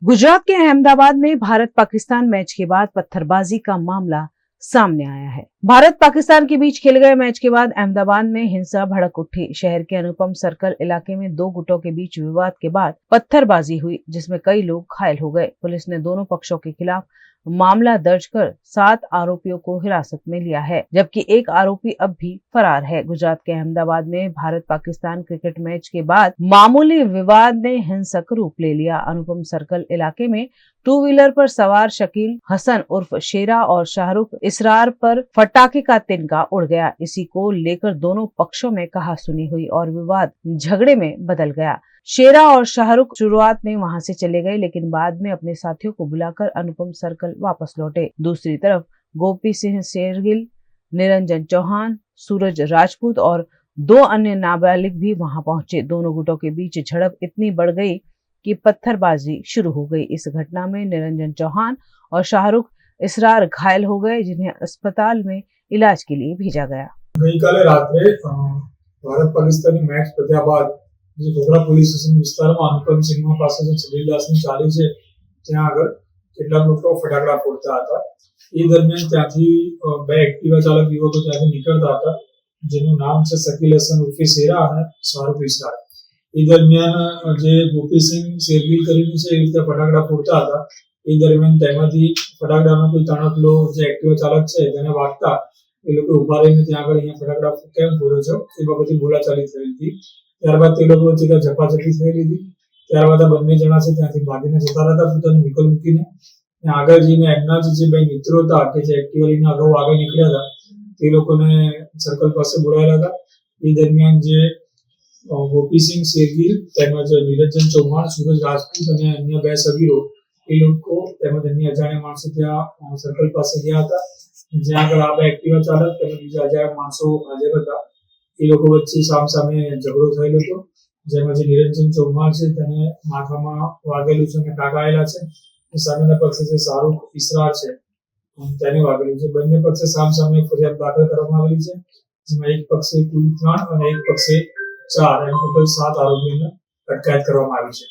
गुजरात के अहमदाबाद में भारत पाकिस्तान मैच के बाद पत्थरबाजी का मामला सामने आया है। भारत पाकिस्तान के बीच खेले गए मैच के बाद अहमदाबाद में हिंसा भड़क उठी। शहर के अनुपम सर्कल इलाके में दो गुटों के बीच विवाद के बाद पत्थरबाजी हुई, जिसमें कई लोग घायल हो गए। पुलिस ने दोनों पक्षों के खिलाफ मामला दर्ज कर 7 आरोपियों को हिरासत में लिया है, जबकि एक आरोपी अब भी फरार है। गुजरात के अहमदाबाद में भारत पाकिस्तान क्रिकेट मैच के बाद मामूली विवाद ने हिंसक रूप ले लिया। अनुपम सर्कल इलाके में 2 व्हीलर पर सवार शकील हसन उर्फ शेरा और शाहरुख इसरार पर फटाके का तिनका उड़ गया। इसी को लेकर दोनों पक्षों में कहासुनी हुई और विवाद झगड़े में बदल गया। शेरा और शाहरुख शुरुआत में वहां से चले गए, लेकिन बाद में अपने साथियों को बुलाकर अनुपम सर्कल वापस लौटे। दूसरी तरफ गोपी सिंह शेरगिल, निरंजन चौहान, सूरज राजपूत और 2 अन्य नाबालिग भी वहां पहुंचे। दोनों गुटों के बीच झड़प इतनी बढ़ गई कि पत्थरबाजी शुरू हो गई। इस घटना में निरंजन चौहान और शाहरुख इसरार घायल हो गए, जिन्हें अस्पताल में इलाज के लिए भेजा गया। ગઈકાલે રાત્રે ભારત પાકિસ્તાની મેચ પત્યા બાદ જે ગોધરા પોલીસ સ્ટેશન વિસ્તારમાં અનુપમ સિંહ પાસે જે છબીલદાસની ચાલી છે ત્યાં આગળ કેટલાક લોકો ફટાકડા ફોડતા હતા। એ દરમિયાન ત્યાંથી 2 એક્ટિવા ચાલક યુવકો ત્યાંથી નીકળતા હતા, જેનું નામ છે શકીલ હસન ઉર્ફે શેરા અને શાહરુખ ઇસરાર। એ દરમિયાન જે ગોપીસિંહ શેરગીલ કરીને છે એ રીતે ફટાકડા ફોડતા હતા। એ દરમિયાન તેમાંથી ફટાકડાનો કોઈ તણખલો જે એક્ટિવા ચાલક છે તેને વાગતા એ લોકો ઉભા રહીને ત્યાં આગળ અહીંયા ફટાકડા કેમ ફોડો છો એ બાબતે બોલાચાલી થઈ હતી। ત્યારબાદ તે લોકો વચ્ચે ત્યાં ઝપાઝપી થઈ હતી। ત્યારબાદ આ બંને જણા છે ત્યાંથી ભાગીને જતા હતા પોતાનું વ્હીકલ મૂકીને। આગળ જઈને એમના જે 2 મિત્રો હતા કે જે એક્ટિવા લઈને અગાઉ આગળ નીકળ્યા હતા તે લોકોને સર્કલ પાસે બોલાવેલા હતા। એ દરમિયાન જે ગોપીસિંહ શેરગીલ તેમજ નિરંજન ચૌહાણ, સૂરજ રાજપૂત અને અન્ય 2 સગીરો એ લોકો તેમજ અન્ય અજાણ્યા માણસો ત્યાં સર્કલ પાસે ગયા હતા, જ્યાં આગળ આ 2 એક્ટિવા ચાલક તેમજ બીજા અજાણ્યા માણસો હાજર હતા। એ લોકો વચ્ચે સામસામે ઝઘડો થયેલો હતો, જેમાં જે નિરંજન ચૌહાણ છે તેને માથામાં વાગેલું છે અને કાગાયેલા છે। સામેના પક્ષે જે શાહરુખ ઇસરાર છે તેને વાગેલું છે। બંને પક્ષે સામસામે ફરિયાદ દાખલ કરવામાં આવેલી છે, જેમાં એક પક્ષે કુલ 3 અને એક પક્ષે 4 એમ ટોટલ 7 આરોપીઓને અટકાયત કરવામાં આવી છે।